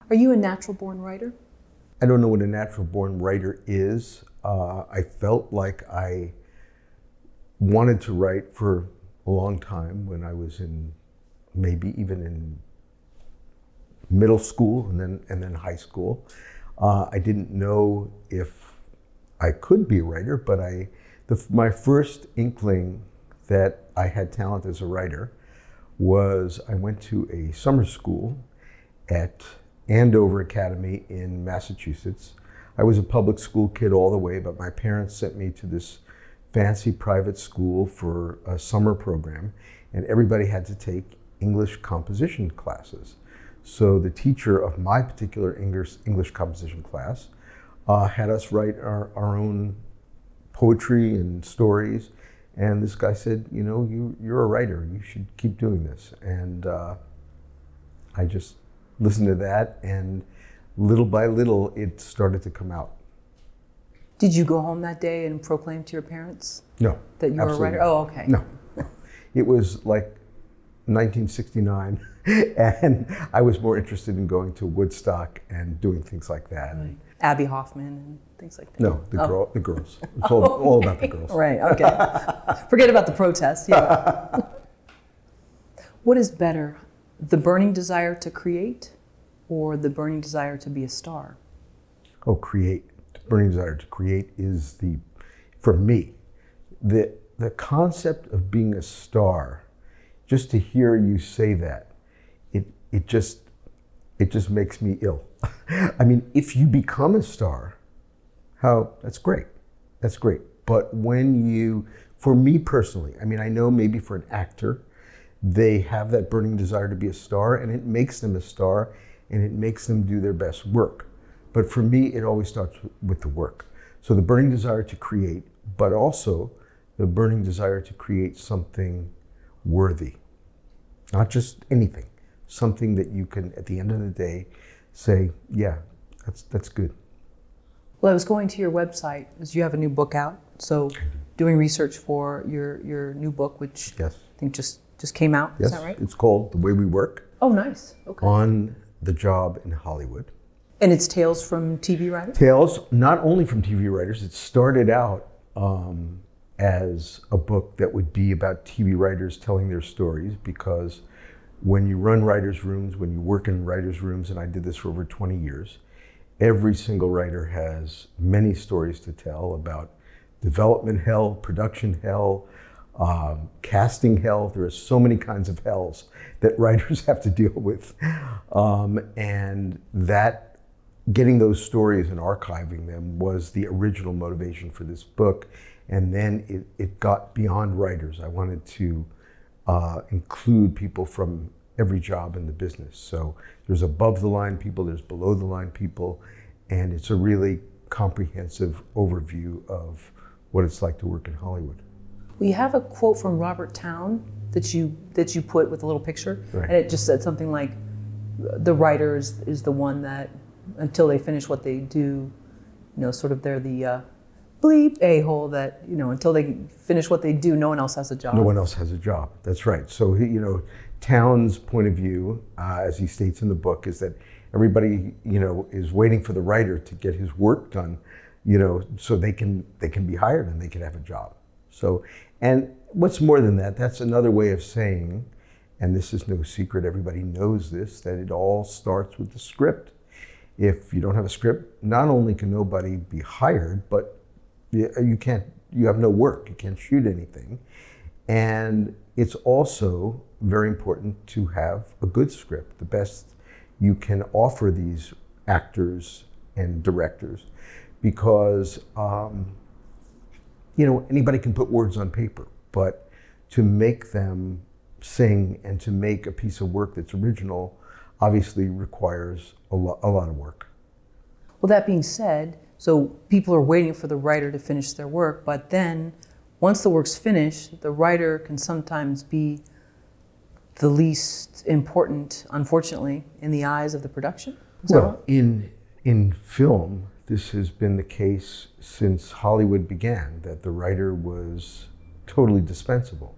Are you a natural-born writer? I don't know what a natural-born writer is. I felt like I wanted to write for a long time when I was maybe even in middle school and then high school. I didn't know if I could be a writer, but my first inkling that I had talent as a writer was I went to a summer school at Andover Academy in Massachusetts. I was a public school kid all the way, but my parents sent me to this fancy private school for a summer program, and everybody had to take English composition classes. So the teacher of my particular English composition class had us write our own poetry and stories, and this guy said, you know, you're a writer, you should keep doing this. And I just listened to that, and little by little it started to come out. Did you go home that day and proclaim to your parents? No. That you were a writer? Not. Oh, okay. No. It was like 1969, and I was more interested in going to Woodstock and doing things like that. Right. Abby Hoffman and things like that. No, the girls. It's all about the girls. Right, okay. Forget about the protest. Yeah. What is better, the burning desire to create or the burning desire to be a star? Oh, create. The burning desire to create is for me, the concept of being a star. Just to hear you say that, it just makes me ill. I mean, if you become a star, that's great. That's great. But for me personally, I mean, I know maybe for an actor, they have that burning desire to be a star, and it makes them a star, and it makes them do their best work. But for me, it always starts with the work. So the burning desire to create, but also the burning desire to create something worthy. Not just anything, something that you can, at the end of the day, say, yeah, that's good. Well, I was going to your website, because you have a new book out, so doing research for your new book, which yes. I think just came out, yes. Is that right? It's called The Way We Work. Oh, nice, okay. On the job in Hollywood. And it's tales from TV writers? Tales, not only from TV writers, it started out as a book that would be about TV writers telling their stories, because when you run writers' rooms, when you work in writers' rooms, and I did this for over 20 years, every single writer has many stories to tell about development hell, production hell, casting hell. There are so many kinds of hells that writers have to deal with. And that, getting those stories and archiving them was the original motivation for this book. And then it got beyond writers. I wanted to include people from every job in the business. So there's above the line people, there's below the line people, and it's a really comprehensive overview of what it's like to work in Hollywood. We have a quote from Robert Towne that you put with a little picture, right. And it just said something like, the writer is the one that, until they finish what they do, sort of they're the bleep a-hole that, until they finish what they do, no one else has a job. No one else has a job, that's right. So, Towne's point of view, as he states in the book, is that everybody, is waiting for the writer to get his work done, so they can be hired and they can have a job. So, and what's more than that, that's another way of saying, and this is no secret, everybody knows this, that it all starts with the script. If you don't have a script, not only can nobody be hired, but you have no work, you can't shoot anything. And it's also very important to have a good script, the best you can offer these actors and directors, because anybody can put words on paper, but to make them sing and to make a piece of work that's original obviously requires a lot of work. Well, that being said, so people are waiting for the writer to finish their work, but then once the work's finished, the writer can sometimes be the least important, unfortunately, in the eyes of the production? Well, in film, this has been the case since Hollywood began, that the writer was totally dispensable.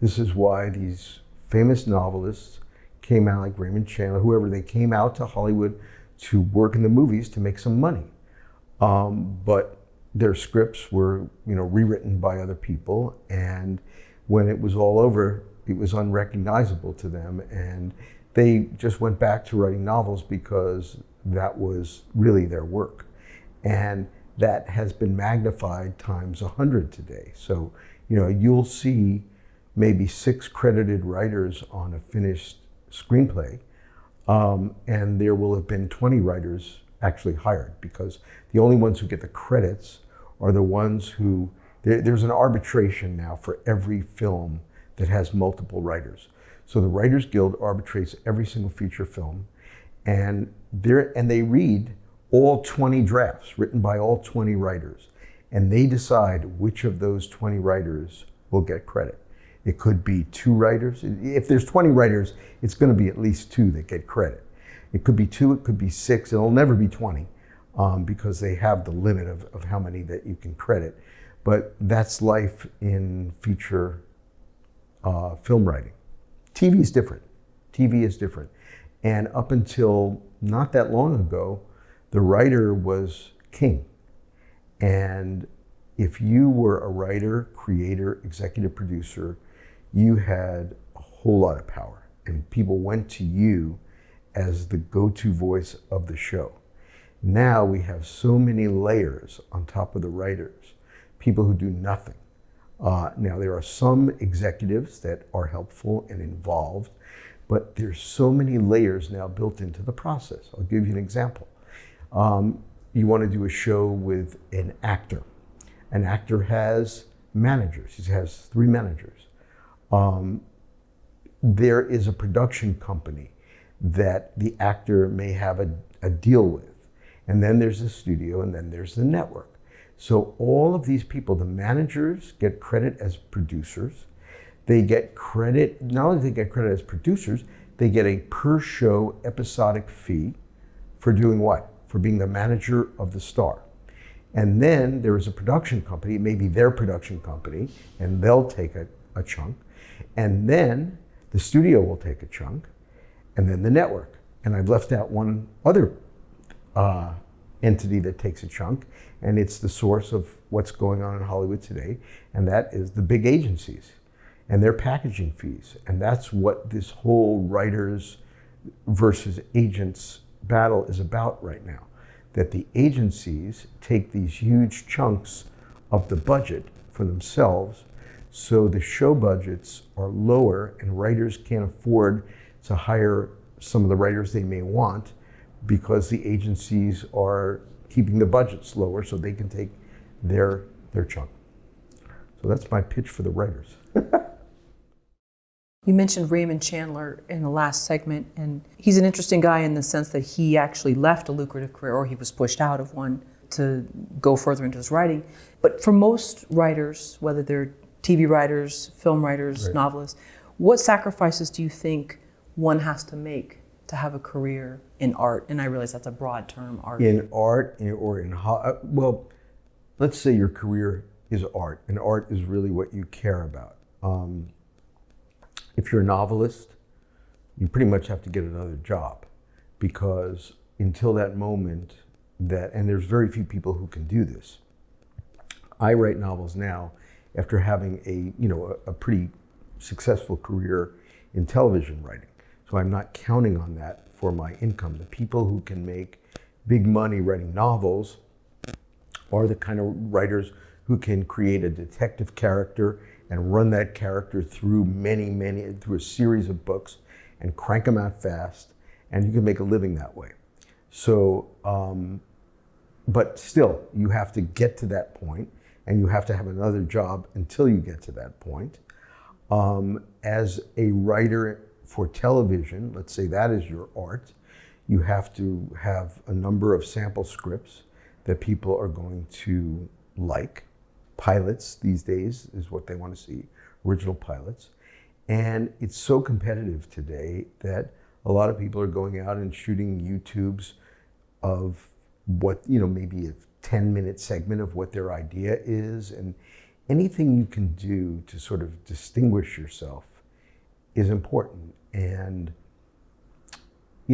This is why these famous novelists came out, like Raymond Chandler, whoever, they came out to Hollywood to work in the movies to make some money. But their scripts were, rewritten by other people, and when it was all over, it was unrecognizable to them, and they just went back to writing novels because that was really their work. And that has been magnified times 100 today. So, you'll see maybe 6 credited writers on a finished screenplay, and there will have been 20 writers actually hired, because the only ones who get the credits are the ones who, there's an arbitration now for every film that has multiple writers. So the Writers Guild arbitrates every single feature film, and they read all 20 drafts written by all 20 writers, and they decide which of those 20 writers will get credit. It could be 2 writers. If there's 20 writers, it's going to be at least 2 that get credit. It could be 2, it could be 6, it'll never be 20, because they have the limit of how many that you can credit. But that's life in feature film writing. TV is different. TV is different. And up until not that long ago, the writer was king. And if you were a writer, creator, executive producer, you had a whole lot of power. And people went to you as the go-to voice of the show. Now we have so many layers on top of the writers, people who do nothing. Now there are some executives that are helpful and involved, but there's so many layers now built into the process. I'll give you an example. You want to do a show with an actor. An actor has managers. He has 3 managers. There is a production company that the actor may have a deal with. And then there's the studio, and then there's the network. So all of these people, the managers get credit as producers. They get credit, not only do they get credit as producers, they get a per show episodic fee for doing what? For being the manager of the star. And then there is a production company, maybe their production company, and they'll take a chunk. And then the studio will take a chunk, and then the network. And I've left out one other entity that takes a chunk, and it's the source of what's going on in Hollywood today, and that is the big agencies and their packaging fees. And that's what this whole writers versus agents battle is about right now, that the agencies take these huge chunks of the budget for themselves, so the show budgets are lower and writers can't afford to hire some of the writers they may want, because the agencies are keeping the budgets lower so they can take their chunk. So that's my pitch for the writers. You mentioned Raymond Chandler in the last segment, and he's an interesting guy in the sense that he actually left a lucrative career, or he was pushed out of one, to go further into his writing. But for most writers, whether they're TV writers, film writers, Right. novelists, what sacrifices do you think one has to make to have a career in art? And I realize that's a broad term, art. In art or in, well, let's say your career is art, and art is really what you care about. If you're a novelist, you pretty much have to get another job, because until that moment and there's very few people who can do this. I write novels now after having a pretty successful career in television writing. So I'm not counting on that for my income. The people who can make big money writing novels are the kind of writers who can create a detective character and run that character through through a series of books and crank them out fast, and you can make a living that way. So, but still, you have to get to that point, and you have to have another job until you get to that point. As a writer for television, let's say that is your art, you have to have a number of sample scripts that people are going to like. Pilots these days is what they want to see, original pilots. And it's so competitive today that a lot of people are going out and shooting YouTubes of what, maybe a 10-minute segment of what their idea is. And anything you can do to sort of distinguish yourself is important. And,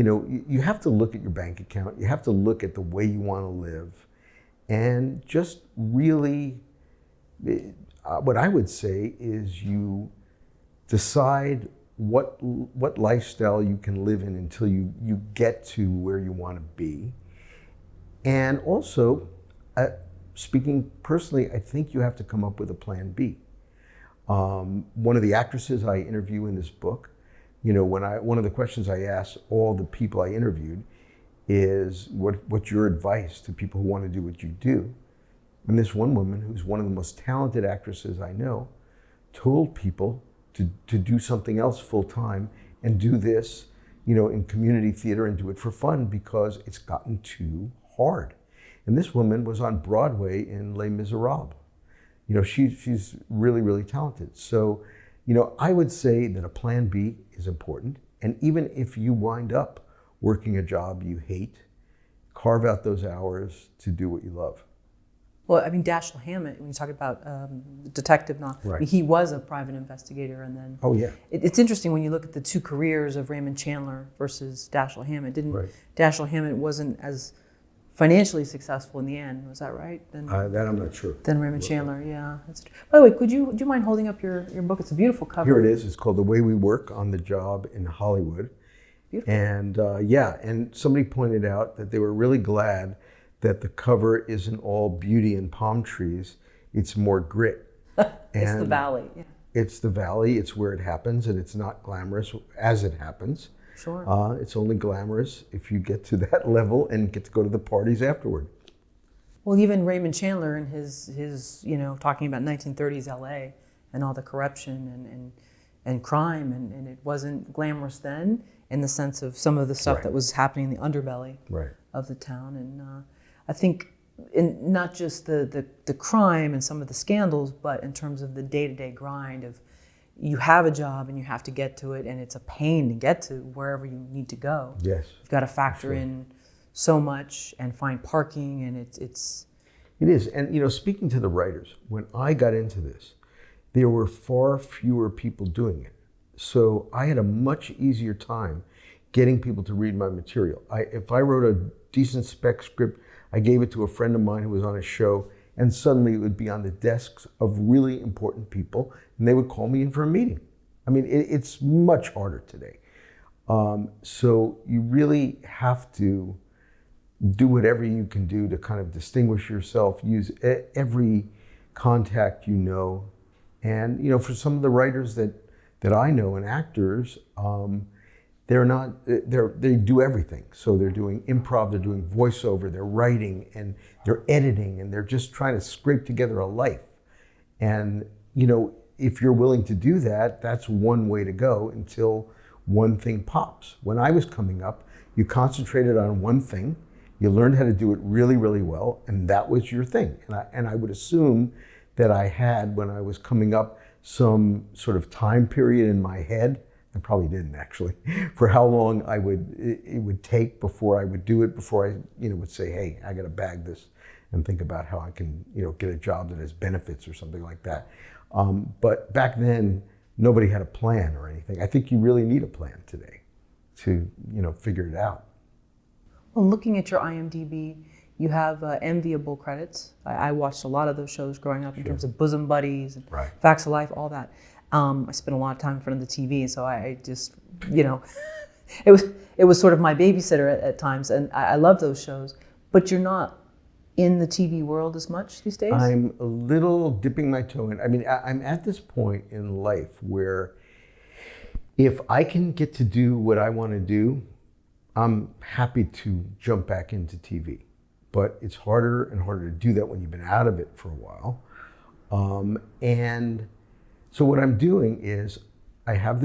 you have to look at your bank account. You have to look at the way you want to live, and just really, what I would say is you decide what lifestyle you can live in until you get to where you want to be. And also, speaking personally, I think you have to come up with a plan B. One of the actresses I interview in this book, one of the questions I ask all the people I interviewed is, what's your advice to people who want to do what you do? And this one woman, who's one of the most talented actresses I know, told people to do something else full time and do this, in community theater and do it for fun because it's gotten too hard. And this woman was on Broadway in Les Miserables. She's really, really talented. So, I would say that a plan B is important. And even if you wind up working a job you hate, carve out those hours to do what you love. Well, I mean, Dashiell Hammett, when you talk about detective novel, Right. I mean, he was a private investigator, and then Oh, yeah. It's interesting when you look at the two careers of Raymond Chandler versus Dashiell Hammett. Right. Dashiell Hammett wasn't as financially successful in the end, was that right? That I'm not sure. Than Raymond Chandler, yeah. That's true. By the way, would you mind holding up your book? It's a beautiful cover. Here it is. It's called The Way We Work on the Job in Hollywood. Beautiful. And and somebody pointed out that they were really glad that the cover isn't all beauty and palm trees. It's more grit. It's the valley. Yeah. It's the valley. It's where it happens, and it's not glamorous as it happens. Sure. It's only glamorous if you get to that level and get to go to the parties afterward. Well, even Raymond Chandler and his talking about 1930s LA and all the corruption and crime, and it wasn't glamorous then in the sense of some of the stuff Right. that was happening in the underbelly Right. of the town. And I think in not just the crime and some of the scandals, but in terms of the day-to-day grind of you have a job and you have to get to it, and it's a pain to get to wherever you need to go. Yes. You've got to factor in so much and find parking, and it's It is. And, speaking to the writers, when I got into this, there were far fewer people doing it. So I had a much easier time getting people to read my material. If I wrote a decent spec script, I gave it to a friend of mine who was on a show, and suddenly it would be on the desks of really important people, and they would call me in for a meeting. I mean, it's much harder today. So you really have to do whatever you can do to kind of distinguish yourself, use every contact you know. And, for some of the writers that I know and actors, they do everything. So they're doing improv, they're doing voiceover, they're writing, and they're editing, and they're just trying to scrape together a life. And, if you're willing to do that, that's one way to go until one thing pops. When I was coming up, you concentrated on one thing, you learned how to do it really, really well, and that was your thing. And I would assume that I had, when I was coming up, some sort of time period in my head. I probably didn't actually, for how long it would take before I would do it, before I would say, hey, I got to bag this and think about how I can get a job that has benefits or something like that. But back then, nobody had a plan or anything. I think you really need a plan today to figure it out. Well, looking at your IMDb, you have enviable credits. I watched a lot of those shows growing up in terms of Bosom Buddies and Right. Facts of Life, all that. I spent a lot of time in front of the TV, so I just, it was sort of my babysitter at times, and I love those shows. But you're not in the TV world as much these days? I'm a little dipping my toe in. I mean, I'm at this point in life where if I can get to do what I want to do, I'm happy to jump back into TV. But it's harder and harder to do that when you've been out of it for a while. And so what I'm doing is I have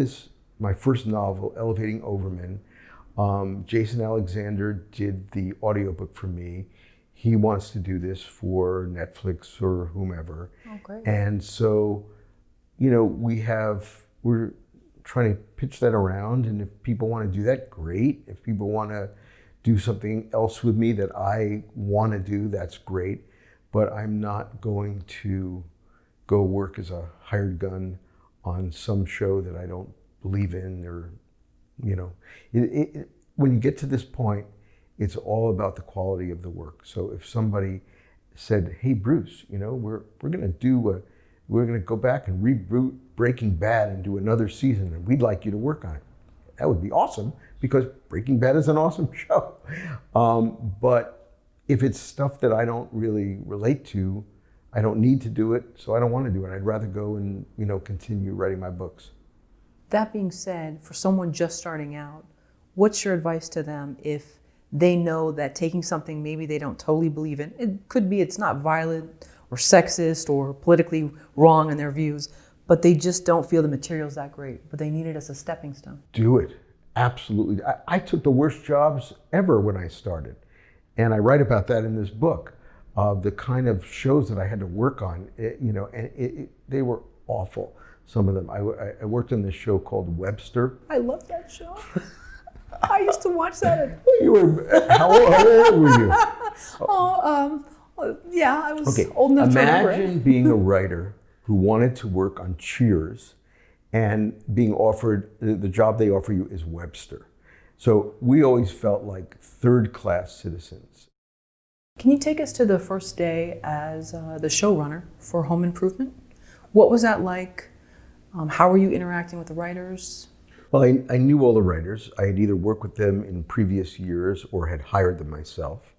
my first novel, Elevating Overman. Jason Alexander did the audiobook for me. He wants to do this for Netflix or whomever. Oh, great. And so, we're trying to pitch that around, and if people want to do that, great. If people want to do something else with me that I want to do, that's great. But I'm not going to go work as a hired gun on some show that I don't believe in, or, when you get to this point, it's all about the quality of the work. So if somebody said, "Hey, Bruce, you know, we're going to go back and reboot Breaking Bad and do another season, and we'd like you to work on it," that would be awesome, because Breaking Bad is an awesome show. But if it's stuff that I don't really relate to, I don't need to do it, so I don't want to do it. I'd rather go and, you know, continue writing my books. That being said, for someone just starting out, what's your advice to them if they know that taking something maybe they don't totally believe in, it could be it's not violent or sexist or politically wrong in their views, but they just don't feel the material's that great, but they need it as a stepping stone? Do it. Absolutely. I took the worst jobs ever when I started. And I write about that in this book, of the kind of shows that I had to work on, they were awful, some of them. I worked on this show called Webster. I love that show. I used to watch that. How old were you? Yeah, I was old enough to remember it. Imagine being a writer who wanted to work on Cheers and being offered, the job they offer you is Webster. So we always felt like third-class citizens. Can you take us to the first day as the showrunner for Home Improvement? What was that like? How were you interacting with the writers? Well, I knew all the writers. I had either worked with them in previous years or had hired them myself.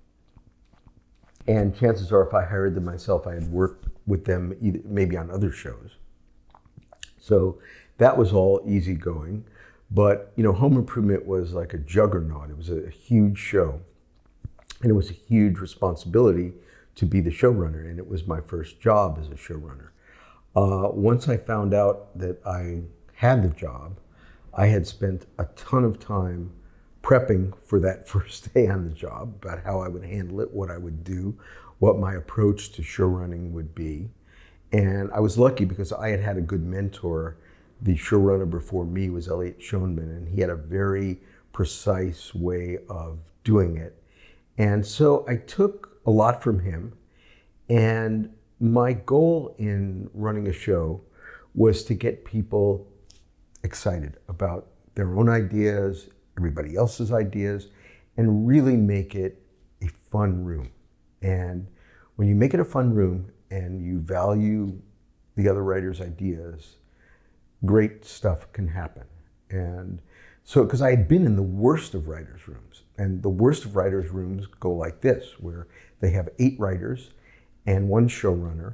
And chances are, if I hired them myself, I had worked with them maybe on other shows. So that was all easygoing. But, you know, Home Improvement was like a juggernaut. It was a huge show. And it was a huge responsibility to be the showrunner. And it was my first job as a showrunner. Once I found out that I had the job, I had spent a ton of time prepping for that first day on the job, about how I would handle it, what I would do, what my approach to showrunning would be. And I was lucky because I had had a good mentor. The showrunner before me was Elliot Schoenman, and he had a very precise way of doing it. And so I took a lot from him. And my goal in running a show was to get people excited about their own ideas, everybody else's ideas, and really make it a fun room. And when you make it a fun room and you value the other writer's ideas, great stuff can happen. And so, because I had been in the worst of writers' rooms, and the worst of writers' rooms go like this, where they have 8 writers and 1 showrunner.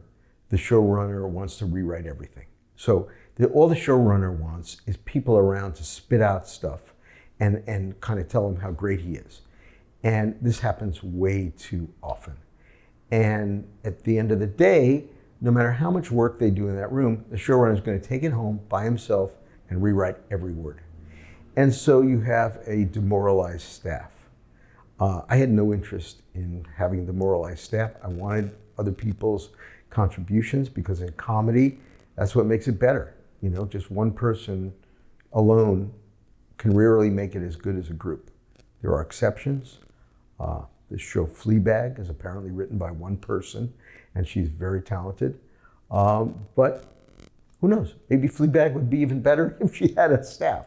The showrunner wants to rewrite everything. So all the showrunner wants is people around to spit out stuff and kind of tell him how great he is. And this happens way too often. And at the end of the day, no matter how much work they do in that room, the showrunner is going to take it home by himself and rewrite every word. And so you have a demoralized staff. I had no interest in having demoralized staff. I wanted other people's contributions, because in comedy, that's what makes it better. You know, just one person alone can rarely make it as good as a group. There are exceptions. This show Fleabag is apparently written by one person, and she's very talented. But who knows? Maybe Fleabag would be even better if she had a staff.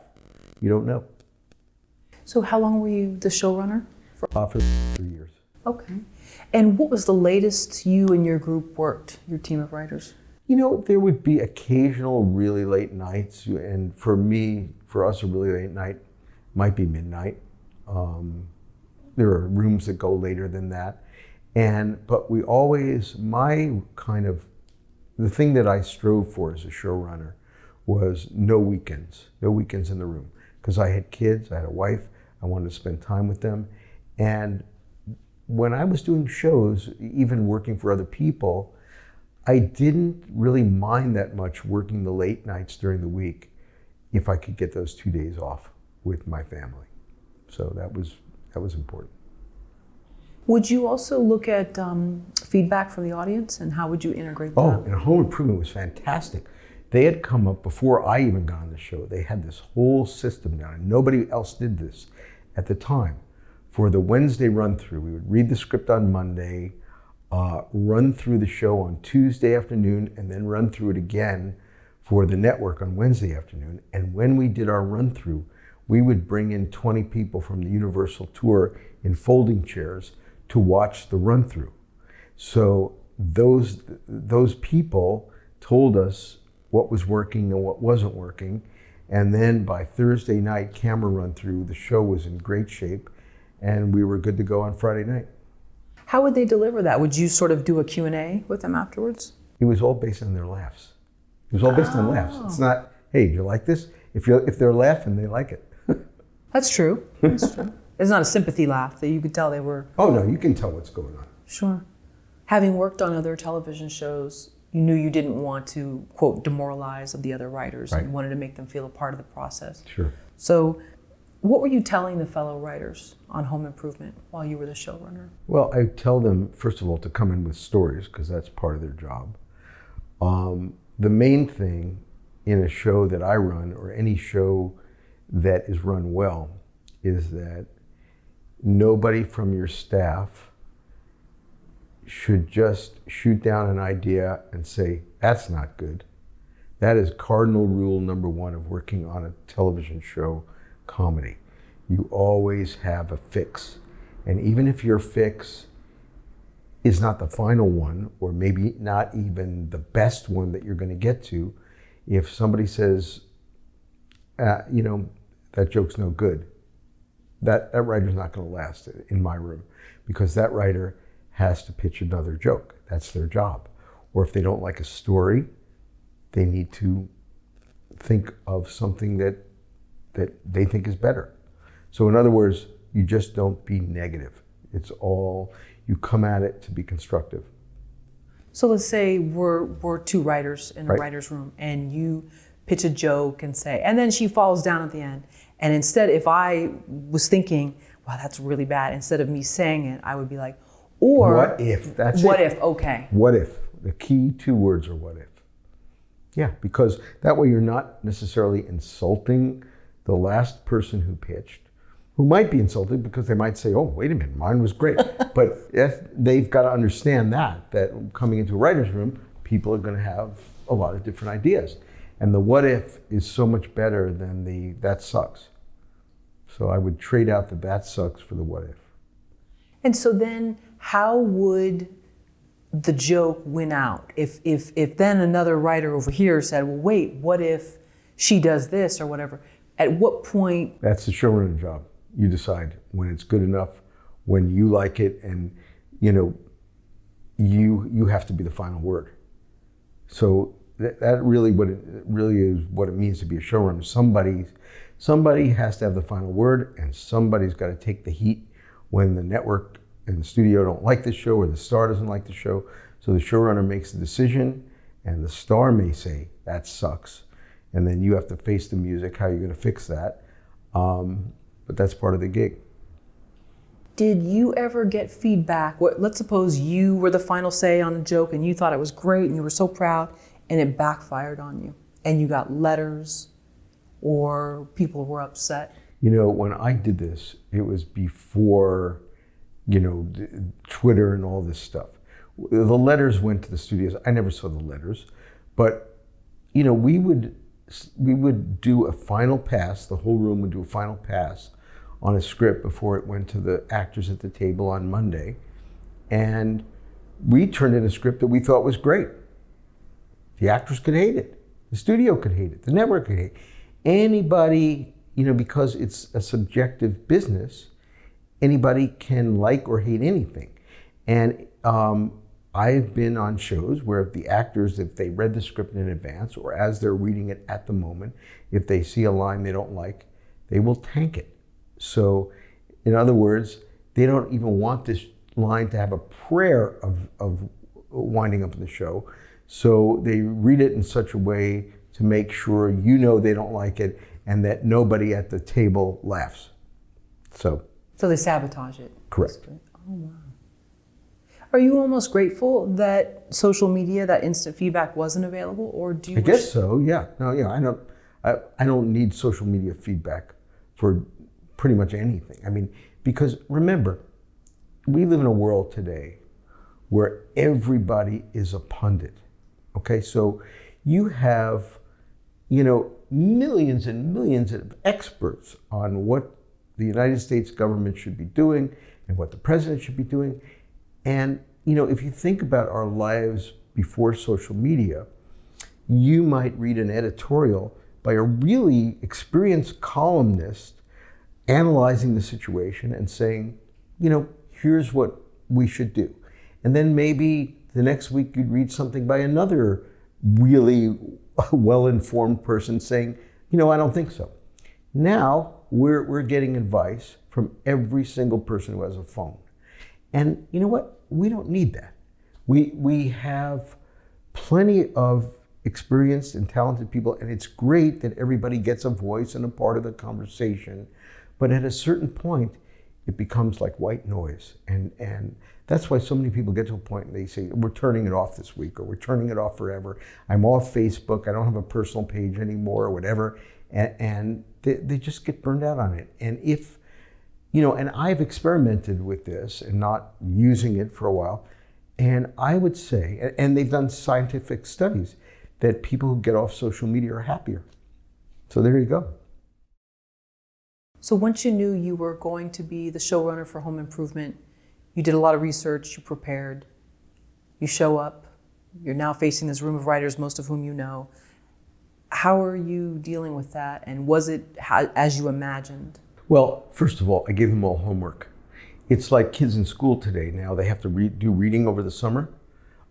You don't know. So how long were you the showrunner? For 3 years. Okay. And what was the latest you and your group worked, your team of writers? You know, there would be occasional really late nights, and for us, a really late night might be midnight. There are rooms that go later than that. But we always, the thing that I strove for as a showrunner was no weekends in the room. Because I had kids, I had a wife, I wanted to spend time with them. And when I was doing shows, even working for other people, I didn't really mind that much working the late nights during the week if I could get those 2 days off with my family. So that was important. Would you also look at feedback from the audience, and how would you integrate that? Oh, and Home Improvement was fantastic. They had come up before I even got on the show. They had this whole system down, and nobody else did this at the time. For the Wednesday run-through, we would read the script on Monday, run through the show on Tuesday afternoon, and then run through it again for the network on Wednesday afternoon. And when we did our run-through, we would bring in 20 people from the Universal tour in folding chairs to watch the run through. So those people told us what was working and what wasn't working. And then by Thursday night camera run through, the show was in great shape and we were good to go on Friday night. How would they deliver that? Would you sort of do a Q&A with them afterwards? It was all based on their laughs. It was all based on laughs. It's not, hey, do you like this? If they're laughing, they like it. That's true. That's true. It's not a sympathy laugh that you could tell they were. Oh no, you can tell what's going on. Sure. Having worked on other television shows, you knew you didn't want to, quote, demoralize the other writers. Right. You wanted to make them feel a part of the process. Sure. So what were you telling the fellow writers on Home Improvement while you were the showrunner? Well, I tell them, first of all, to come in with stories, because that's part of their job. The main thing in a show that I run, or any show that is run well, is that nobody from your staff should just shoot down an idea and say, that's not good. That is cardinal rule number one of working on a television show comedy. You always have a fix. And even if your fix is not the final one, or maybe not even the best one that you're going to get to, if somebody says, that joke's no good, that writer's not going to last in my room, because that writer has to pitch another joke. That's their job. Or if they don't like a story, they need to think of something that they think is better. So in other words, you just don't be negative. It's all, you come at it to be constructive. So let's say we're two writers in a writer's room and you pitch a joke and say, and then she falls down at the end. And instead, if I was thinking, wow, that's really bad, instead of me saying it, I would be like, or what if? That's what it. if? Okay. What if? The key two words are what if. Yeah, because that way you're not necessarily insulting the last person who pitched, who might be insulted because they might say, oh, wait a minute, mine was great. But they've got to understand that coming into a writer's room, people are going to have a lot of different ideas. And the what if is so much better than the that sucks. So I would trade out the that sucks for the what if. And so then how would the joke win out? If then another writer over here said, well, wait, what if she does this or whatever? At what point? That's the showrunner job. You decide when it's good enough, when you like it, and you have to be the final word. So that really is what it means to be a showrunner. Somebody has to have the final word, and somebody's got to take the heat when the network and the studio don't like the show, or the star doesn't like the show. So the showrunner makes the decision, and the star may say, that sucks. And then you have to face the music, how you're going to fix that. But that's part of the gig. Did you ever get feedback? Let's suppose you were the final say on a joke and you thought it was great and you were so proud, and it backfired on you and you got letters or people were upset. When I did this, it was before, Twitter and all this stuff. The letters went to the studios. I never saw the letters, but we would do a final pass. The whole room would do a final pass on a script before it went to the actors at the table on Monday. And we turned in a script that we thought was great. The actors could hate it. The studio could hate it. The network could hate it. Anybody, because it's a subjective business, anybody can like or hate anything. And I've been on shows where the actors, if they read the script in advance or as they're reading it at the moment, if they see a line they don't like, they will tank it. So, in other words, they don't even want this line to have a prayer of winding up in the show. So they read it in such a way to make sure they don't like it and that nobody at the table laughs. So they sabotage it. Correct. Oh, wow. Are you almost grateful that social media, that instant feedback wasn't available, or do you? I guess so. Yeah. No. Yeah. I don't need social media feedback for pretty much anything. I mean, because remember, we live in a world today where everybody is a pundit. Okay, so you have, millions and millions of experts on what the United States government should be doing and what the president should be doing. And, if you think about our lives before social media, you might read an editorial by a really experienced columnist analyzing the situation and saying, here's what we should do. And then maybe the next week you'd read something by another really well-informed person saying, I don't think so. Now we're getting advice from every single person who has a phone. And you know what? We don't need that. We have plenty of experienced and talented people, and it's great that everybody gets a voice and a part of the conversation. But at a certain point, it becomes like white noise. And that's why so many people get to a point and they say, we're turning it off this week, or we're turning it off forever. I'm off Facebook. I don't have a personal page anymore, or whatever. And they just get burned out on it. And if, and I've experimented with this and not using it for a while. And I would say, and they've done scientific studies, that people who get off social media are happier. So there you go. So once you knew you were going to be the showrunner for Home Improvement, you did a lot of research, you prepared, you show up, you're now facing this room of writers, most of whom you know. How are you dealing with that? And was it as you imagined? Well, first of all, I gave them all homework. It's like kids in school today now. They have to do reading over the summer.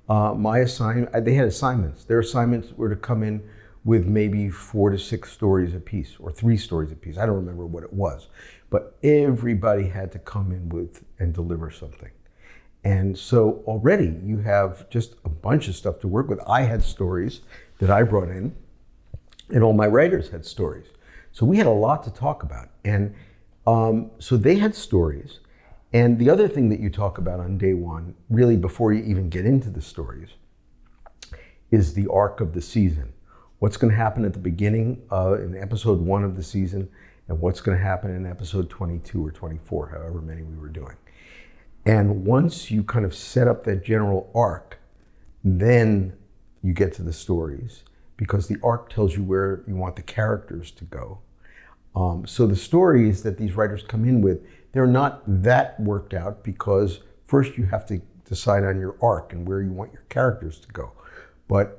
They had assignments. Their assignments were to come in with maybe 4 to 6 stories apiece, or 3 stories apiece. I don't remember what it was, but everybody had to come in with and deliver something. And so already you have just a bunch of stuff to work with. I had stories that I brought in, and all my writers had stories. So we had a lot to talk about. And so they had stories. And the other thing that you talk about on day one, really before you even get into the stories, is the arc of the season. What's going to happen at the beginning in episode 1 of the season, and what's going to happen in episode 22 or 24, however many we were doing. And once you kind of set up that general arc, then you get to the stories, because the arc tells you where you want the characters to go. So the stories that these writers come in with, they're not that worked out, because first you have to decide on your arc and where you want your characters to go. But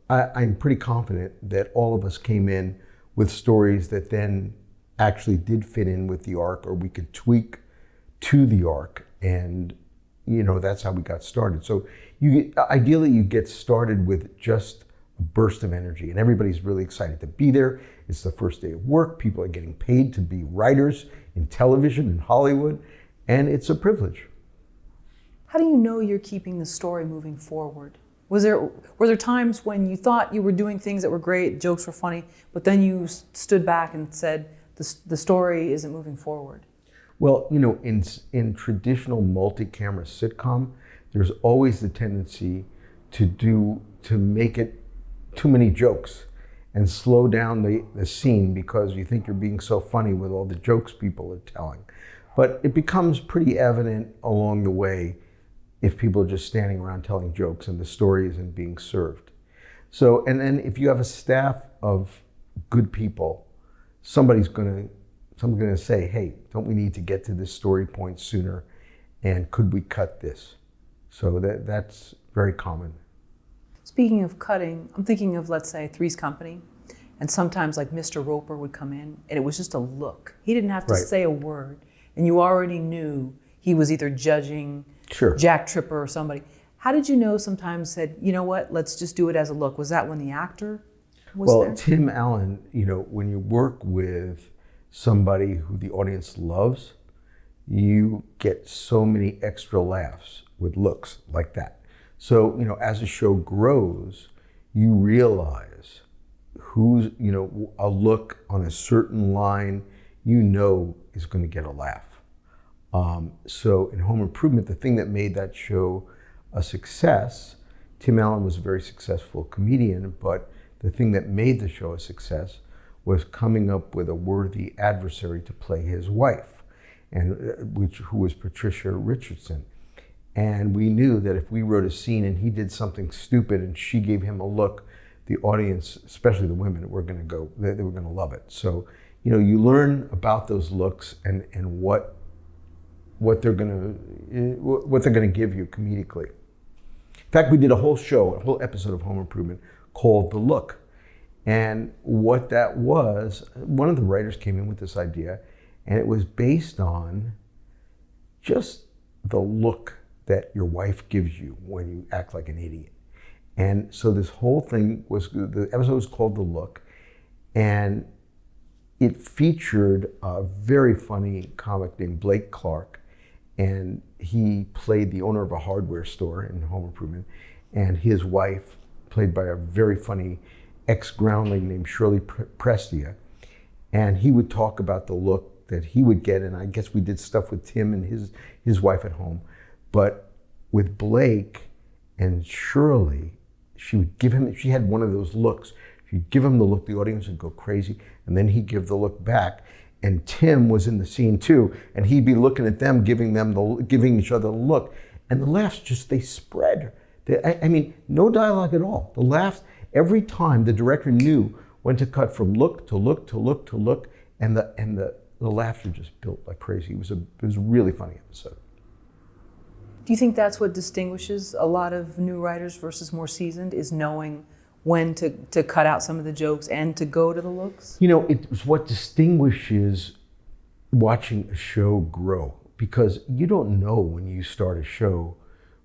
I'm pretty confident that all of us came in with stories that then actually did fit in with the arc, or we could tweak to the arc. And, that's how we got started. So ideally you get started with just a burst of energy, and everybody's really excited to be there. It's the first day of work. People are getting paid to be writers in television in Hollywood, and it's a privilege. How do you know you're keeping the story moving forward? Were there times when you thought you were doing things that were great, jokes were funny, but then you stood back and said, the story isn't moving forward? Well, in traditional multi-camera sitcom, there's always the tendency to make it too many jokes and slow down the scene, because you think you're being so funny with all the jokes people are telling. But it becomes pretty evident along the way if people are just standing around telling jokes and the story isn't being served. So, and then if you have a staff of good people, someone's gonna say, hey, don't we need to get to this story point sooner? And could we cut this? So that's very common. Speaking of cutting, I'm thinking of, let's say, Three's Company, and sometimes like Mr. Roper would come in, and it was just a look. He didn't have to say a word, and you already knew he was either judging Jack Tripper or somebody. How did you know sometimes said, you know what, let's just do it as a look? Was that when the actor was there? Well, Tim Allen, when you work with somebody who the audience loves, you get so many extra laughs with looks like that. So, as a show grows, you realize who's, a look on a certain line, is going to get a laugh. So in Home Improvement, the thing that made that show a success, Tim Allen was a very successful comedian, but the thing that made the show a success was coming up with a worthy adversary to play his wife, who was Patricia Richardson. And we knew that if we wrote a scene and he did something stupid and she gave him a look the audience, especially the women, were going to go, they were going to love it. So, you know, you learn about those looks and what they're going to give you comedically. In fact, we did a whole episode of Home Improvement called The Look. And what that was, one of the writers came in with this idea, and it was based on just the look that your wife gives you when you act like an idiot. And so this whole thing was, the episode was called The Look, and it featured a very funny comic named Blake Clark, and he played the owner of a hardware store in Home Improvement, and his wife, played by a very funny ex-groundling named Shirley Prestia, and he would talk about the look that he would get, and I guess we did stuff with Tim and his wife at home, but with Blake and Shirley, she would give him, she had one of those looks. She'd give him the look, the audience would go crazy, and then he'd give the look back. And Tim was in the scene too, and he'd be looking at them, giving each other the look. And the laughs just, they spread. I mean, no dialogue at all. The laughs, every time the director knew when to cut from look to look to look to look, and the laughter just built like crazy. It was a really funny episode. Do you think that's what distinguishes a lot of new writers versus more seasoned, is knowing when to cut out some of the jokes and to go to the looks? You know, it's what distinguishes watching a show grow, because you don't know when you start a show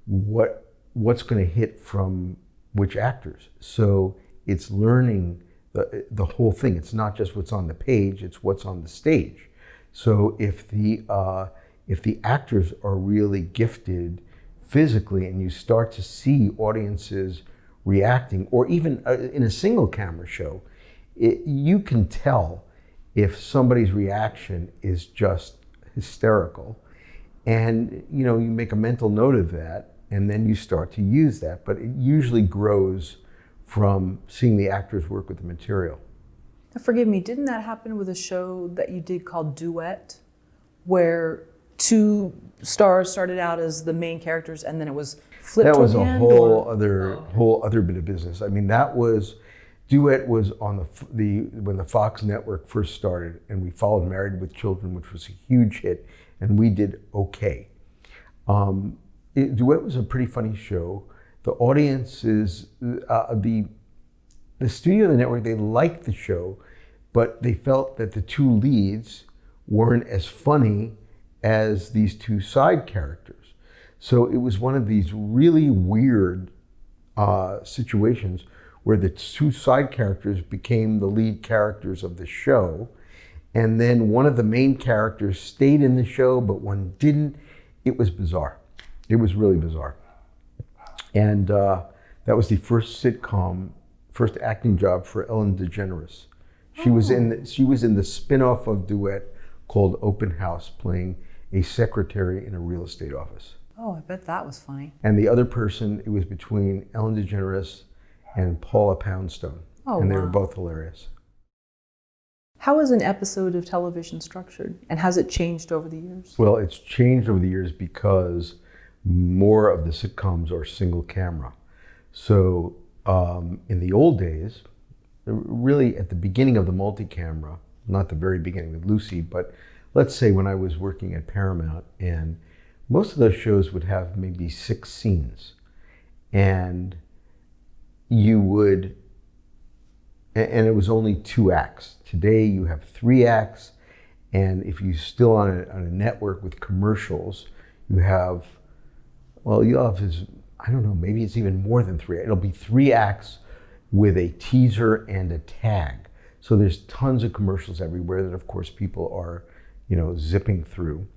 what's going to hit from which actors. So it's learning the whole thing. It's not just what's on the page, it's what's on the stage. So if the actors are really gifted physically and you start to see audiences reacting, or even in a single camera show, you can tell if somebody's reaction is just hysterical. And you know, you make a mental note of that, and then you start to use that. But it usually grows from seeing the actors work with the material. Now, forgive me, didn't that happen with a show that you did called Duet, where two stars started out as the main characters and then it was flipped? That was toward a the end, whole other bit of business. I mean, Duet was on when the Fox network first started, and we followed Married with Children, which was a huge hit, and we did okay. Duet was a pretty funny show. The audiences, the studio and the network, they liked the show, but they felt that the two leads weren't as funny as these two side characters. So it was one of these really weird situations where the two side characters became the lead characters of the show, and then one of the main characters stayed in the show, but one didn't. It was bizarre. It was really bizarre. And that was the first acting job for Ellen DeGeneres. She was in the spin-off of Duet called Open House, playing a secretary in a real estate office. Oh, I bet that was funny. And the other person, it was between Ellen DeGeneres and Paula Poundstone. Oh, and they wow. were both hilarious. How is an episode of television structured, and has it changed over the years? Well, it's changed over the years because more of the sitcoms are single camera. So in the old days, really at the beginning of the multi-camera, not the very beginning with Lucy, but let's say when I was working at Paramount, and most of those shows would have maybe 6 scenes, and and it was only 2 acts. Today you have 3 acts, and if you're still on a network with commercials, you'll have this, I don't know, maybe it's even more than 3. It'll be 3 acts with a teaser and a tag. So there's tons of commercials everywhere that of course people are, zipping through.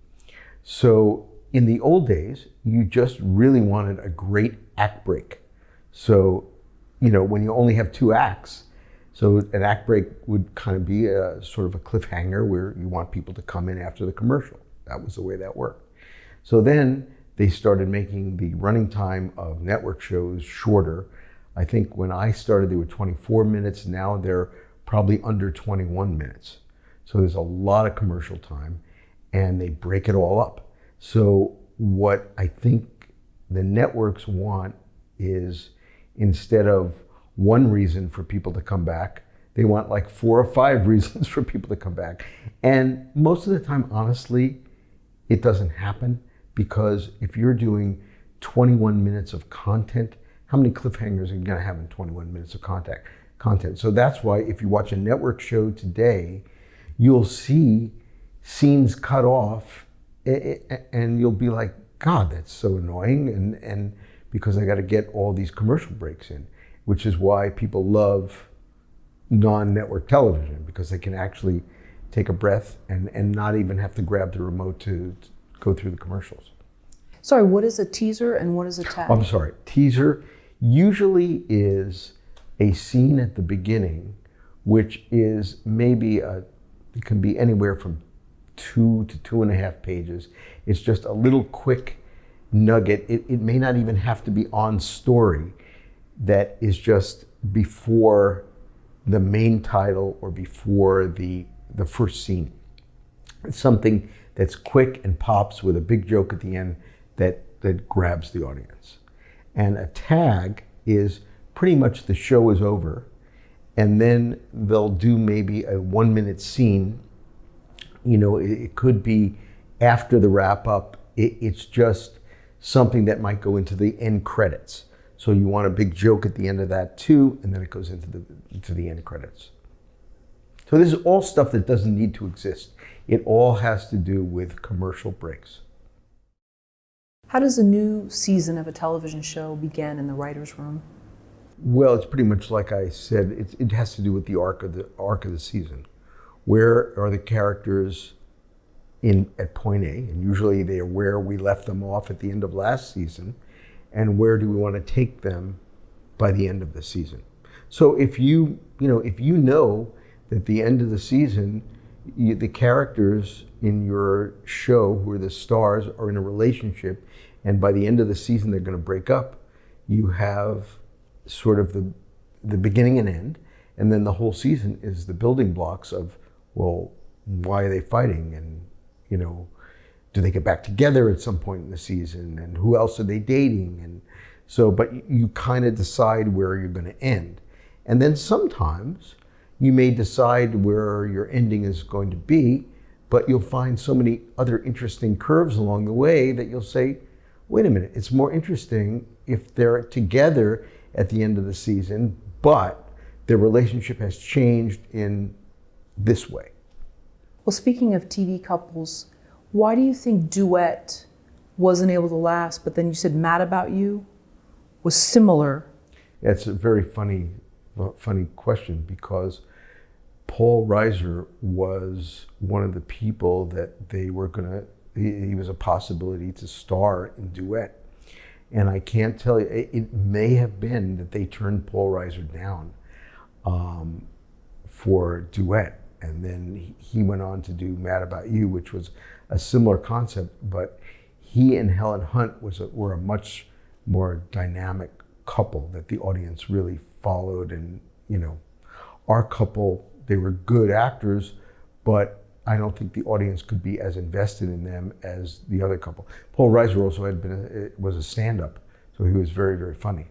So in the old days, you just really wanted a great act break. So, when you only have 2 acts, so an act break would kind of be a sort of a cliffhanger where you want people to come in after the commercial. That was the way that worked. So then they started making the running time of network shows shorter. I think when I started, they were 24 minutes. Now they're probably under 21 minutes. So there's a lot of commercial time, and they break it all up. So what I think the networks want is, instead of one reason for people to come back. They want like 4 or 5 reasons for people to come back. And most of the time, honestly, it doesn't happen, because if you're doing 21 minutes of content, how many cliffhangers are you going to have in 21 minutes of content? So that's why if you watch a network show today, you'll see scenes cut off and you'll be like, God, that's so annoying. And because I got to get all these commercial breaks in, which is why people love non-network television, because they can actually take a breath and not even have to grab the remote to go through the commercials. Sorry, what is a teaser and what is a tag? I'm sorry, teaser usually is a scene at the beginning, which is maybe it can be anywhere from 2 to 2.5 pages. It's just a little quick nugget. It may not even have to be on story, that is just before the main title or before the first scene. It's something that's quick and pops with a big joke at the end that grabs the audience. And a tag is pretty much the show is over, and then they'll do maybe a 1-minute scene. You know, it could be after the wrap up. It's just something that might go into the end credits. So you want a big joke at the end of that too, and then it goes into the end credits. So this is all stuff that doesn't need to exist. It all has to do with commercial breaks. How does a new season of a television show begin in the writer's room? Well, it's pretty much like I said. It has to do with the arc of the season. Where are the characters at point A? And usually they are where we left them off at the end of last season. And where do we want to take them by the end of the season? So if you know that the end of the season, the characters in your show who are the stars are in a relationship, and by the end of the season they're going to break up, you have sort of the beginning and end, and then the whole season is the building blocks of, well, why are they fighting, and do they get back together at some point in the season, and who else are they dating? And so, but you kind of decide where you're going to end. And then sometimes you may decide where your ending is going to be, but you'll find so many other interesting curves along the way that you'll say, wait a minute, it's more interesting if they're together at the end of the season, but their relationship has changed in this way. Well, speaking of TV couples, why do you think Duet wasn't able to last, but then you said Mad About You was similar? That's a very funny question, because Paul Reiser was one of the people that he was a possibility to star in Duet. And I can't tell you, it may have been that they turned Paul Reiser down for Duet. And then he went on to do Mad About You, which was a similar concept, but he and Helen Hunt were a much more dynamic couple that the audience really followed. And our couple, they were good actors, but I don't think the audience could be as invested in them as the other couple. Paul Reiser also was a stand-up, so he was very, very funny.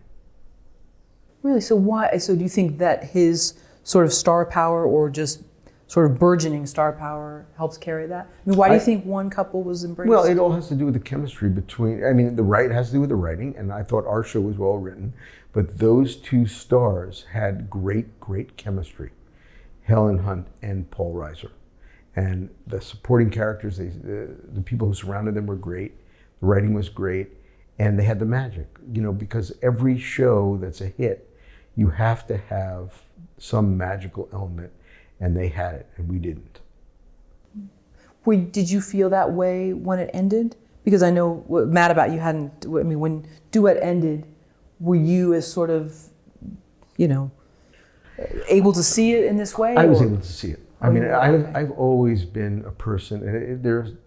Really? So why? So do you think that his sort of star power, or just sort of burgeoning star power, helps carry that? I mean, why do you think one couple was embraced? Well, it all has to do with the chemistry between, it has to do with the writing, and I thought our show was well written, but those two stars had great, great chemistry, Helen Hunt and Paul Reiser. And the supporting characters, the people who surrounded them were great, the writing was great, and they had the magic, because every show that's a hit, you have to have some magical element. And they had it, and we didn't. Did you feel that way when it ended? Because I know Mad About You hadn't. When Duet ended, were you as sort of, able to see it in this way? I was able to see it. I've always been a person,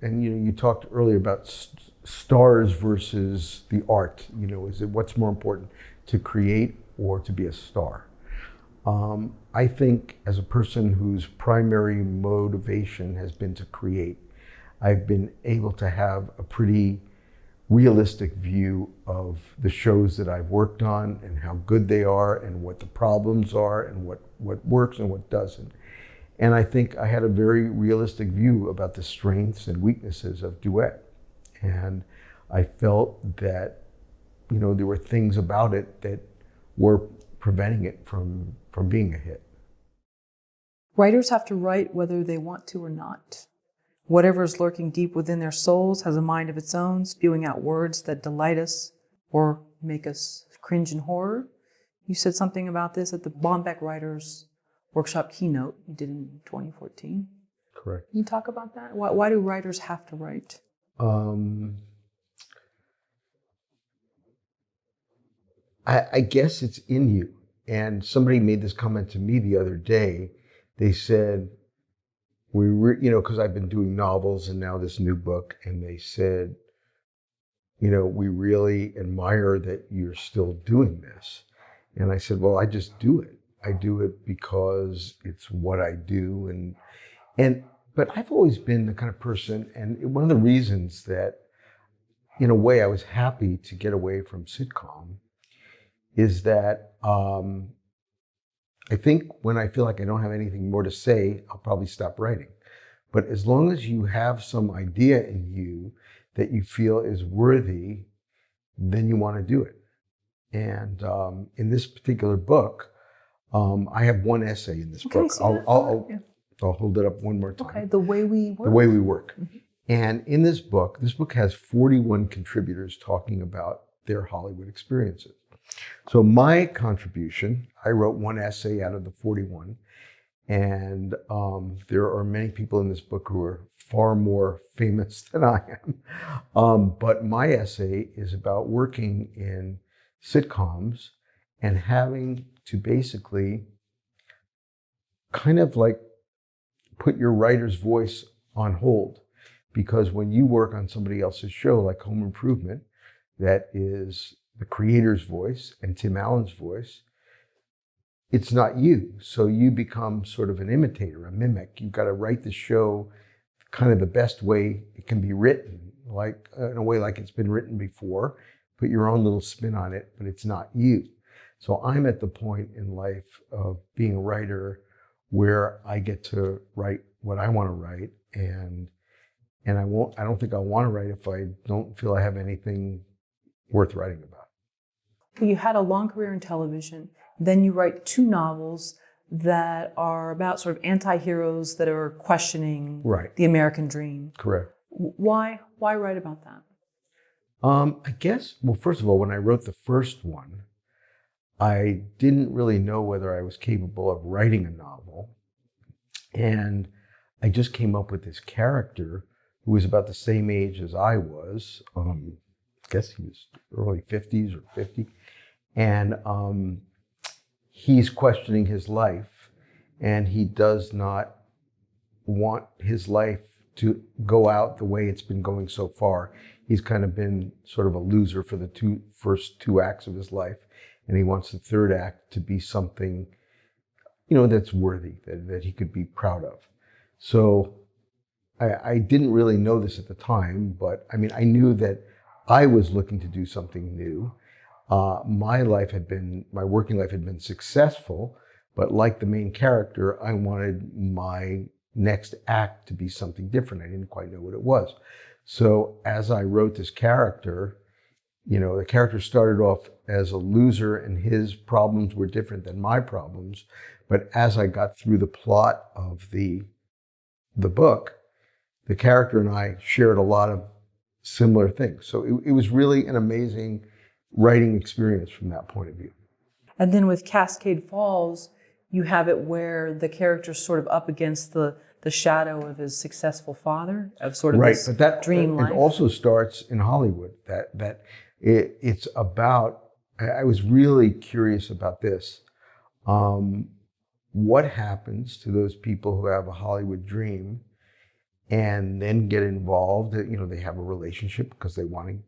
and you talked earlier about stars versus the art. Is it what's more important, to create or to be a star? I think as a person whose primary motivation has been to create, I've been able to have a pretty realistic view of the shows that I've worked on and how good they are and what the problems are and what works and what doesn't. And I think I had a very realistic view about the strengths and weaknesses of duet. And I felt that, you know, there were things about it that were preventing it from being a hit. Writers have to write whether they want to or not. Whatever is lurking deep within their souls has a mind of its own, spewing out words that delight us or make us cringe in horror. You said something about this at the Bombeck Writers Workshop keynote you did in 2014. Correct. Can you talk about that? Why do writers have to write? I guess it's in you. And somebody made this comment to me the other day. They said, you know, because I've been doing novels and now this new book, and they said, you know, we really admire that you're still doing this. And I said, well, I just do it. I do it because it's what I do. But I've always been the kind of person, and one of the reasons that, in a way, I was happy to get away from sitcom is that I think when I feel like I don't have anything more to say, I'll probably stop writing. But as long as you have some idea in you that you feel is worthy, then you want to do it. And in this particular book, I have one essay in this book. I'll hold it up one more time. Okay, The Way We Work. The Way We Work. Mm-hmm. And in this book has 41 contributors talking about their Hollywood experiences. So my contribution, I wrote one essay out of the 41, and there are many people in this book who are far more famous than I am. But my essay is about working in sitcoms and having to basically kind of like put your writer's voice on hold. Because when you work on somebody else's show, like Home Improvement, that is the creator's voice and Tim Allen's voice, it's not you. So you become sort of an imitator, a mimic. You've got to write the show kind of the best way it can be written, like in a way like it's been written before. Put your own little spin on it, but it's not you. So I'm at the point in life of being a writer where I get to write what I want to write, and I don't think I want to write if I don't feel I have anything worth writing about. You had a long career in television. Then you write 2 novels that are about sort of anti-heroes that are questioning the American dream. Correct. Why write about that? I guess, well, first of all, when I wrote the first one, I didn't really know whether I was capable of writing a novel. And I just came up with this character who was about the same age as I was. I guess he was early 50s or 50. And he's questioning his life, and he does not want his life to go out the way it's been going so far. He's kind of been sort of a loser for the first two acts of his life, and he wants the third act to be something, you know, that's worthy, that he could be proud of. So I didn't really know this at the time, but I mean, I knew that I was looking to do something new. My working life had been successful, but like the main character, I wanted my next act to be something different. I didn't quite know what it was. So as I wrote this character, you know, the character started off as a loser and his problems were different than my problems. But as I got through the plot of the book, the character and I shared a lot of similar things. So it was really an amazing writing experience from that point of view. And then with Cascade Falls, you have it where the character's sort of up against the shadow of his successful father, of sort of this dream life. It also starts in Hollywood. It's about, I was really curious about this. What happens to those people who have a Hollywood dream and then get involved? You know, they have a relationship because they want to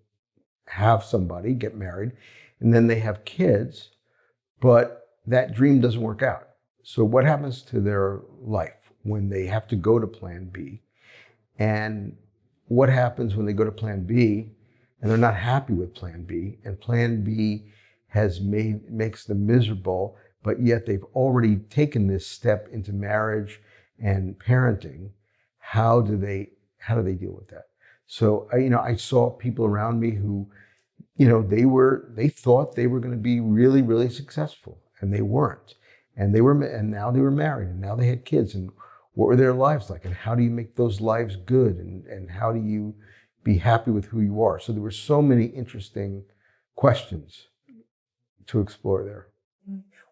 have somebody, get married, and then they have kids, but that dream doesn't work out. So what happens to their life when they have to go to plan B? And what happens when they go to plan B and they're not happy with Plan B, and Plan B makes them miserable, but yet they've already taken this step into marriage and parenting. How do they deal with that? So I saw people around me who, they thought they were going to be really, really successful, and they weren't. And now they were married, and now they had kids, and what were their lives like, and how do you make those lives good, and how do you be happy with who you are? So there were so many interesting questions to explore there.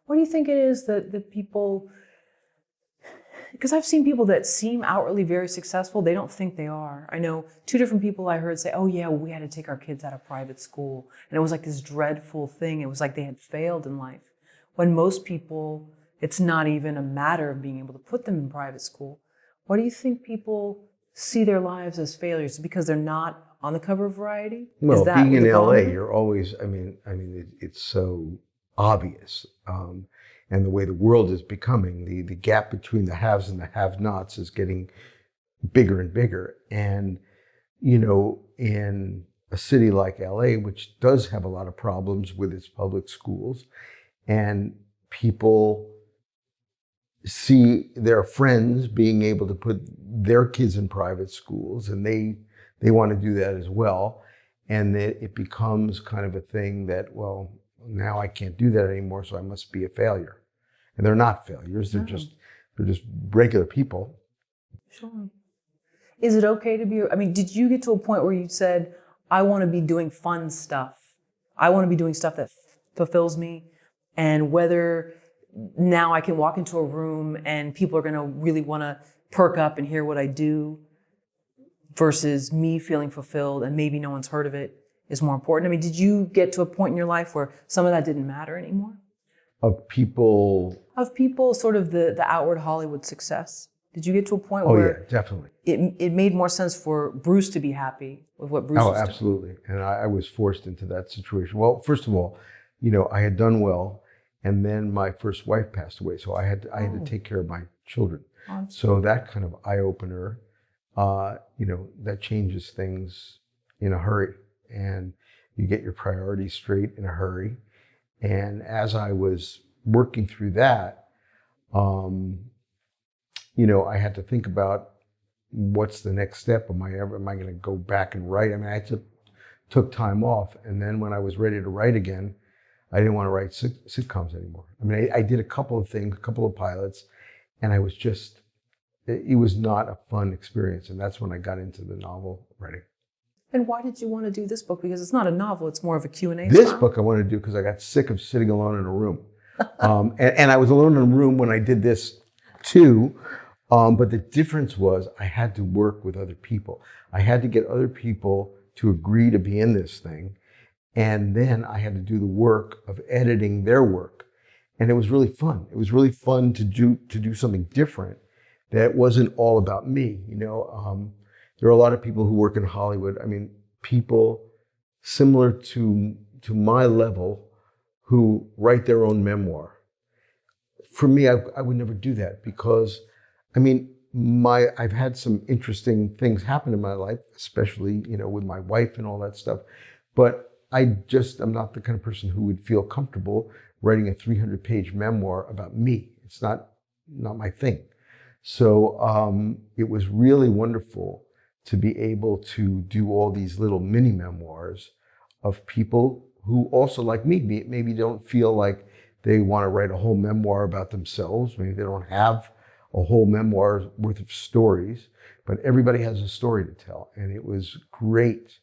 What do you think it is that people, because I've seen people that seem outwardly very successful, they don't think they are. I know 2 different people I heard say, oh yeah, we had to take our kids out of private school. And it was like this dreadful thing. It was like they had failed in life. When most people, it's not even a matter of being able to put them in private school. Why do you think people see their lives as failures? Because they're not on the cover of Variety? Well, being in LA, you're always, it's so obvious. And the way the world is becoming, the gap between the haves and the have-nots is getting bigger and bigger. And, in a city like LA, which does have a lot of problems with its public schools, and people see their friends being able to put their kids in private schools, and they want to do that as well. And that it becomes kind of a thing that, well, now I can't do that anymore, so I must be a failure. And they're not failures. They're just regular people. Sure. Is it okay to be, did you get to a point where you said, I want to be doing fun stuff. I want to be doing stuff that fulfills me. And whether now I can walk into a room and people are going to really want to perk up and hear what I do versus me feeling fulfilled and maybe no one's heard of it is more important. Did you get to a point in your life where some of that didn't matter anymore? Of people, sort of the outward Hollywood success. Did you get to a point where yeah, definitely. It made more sense for Bruce to be happy with what Bruce was doing? Absolutely. And I was forced into that situation. Well, first of all, I had done well, and then my first wife passed away, so I had to take care of my children. So that kind of eye-opener, that changes things in a hurry, and you get your priorities straight in a hurry. And as I was working through that, I had to think about what's the next step. Am I going to go back and write? I took time off, and then when I was ready to write again, I didn't want to write sitcoms anymore. I did a couple of things, a couple of pilots, and it was not a fun experience. And that's when I got into the novel writing. And why did you want to do this book? Because it's not a novel, it's more of a Q&A This style. book I wanted to do because I got sick of sitting alone in a room. And I was alone in a room when I did this too. But the difference was I had to work with other people. I had to get other people to agree to be in this thing. And then I had to do the work of editing their work. And it was really fun. It was really fun to do something different that wasn't all about me. There are a lot of people who work in Hollywood. People similar to my level who write their own memoir. For me, I would never do that because, I've had some interesting things happen in my life, especially, with my wife and all that stuff. But I'm not the kind of person who would feel comfortable writing a 300-page memoir about me. It's not my thing. So it was really wonderful to be able to do all these little mini memoirs of people who also, like me, maybe don't feel like they want to write a whole memoir about themselves. Maybe they don't have a whole memoir's worth of stories, but everybody has a story to tell. And it was great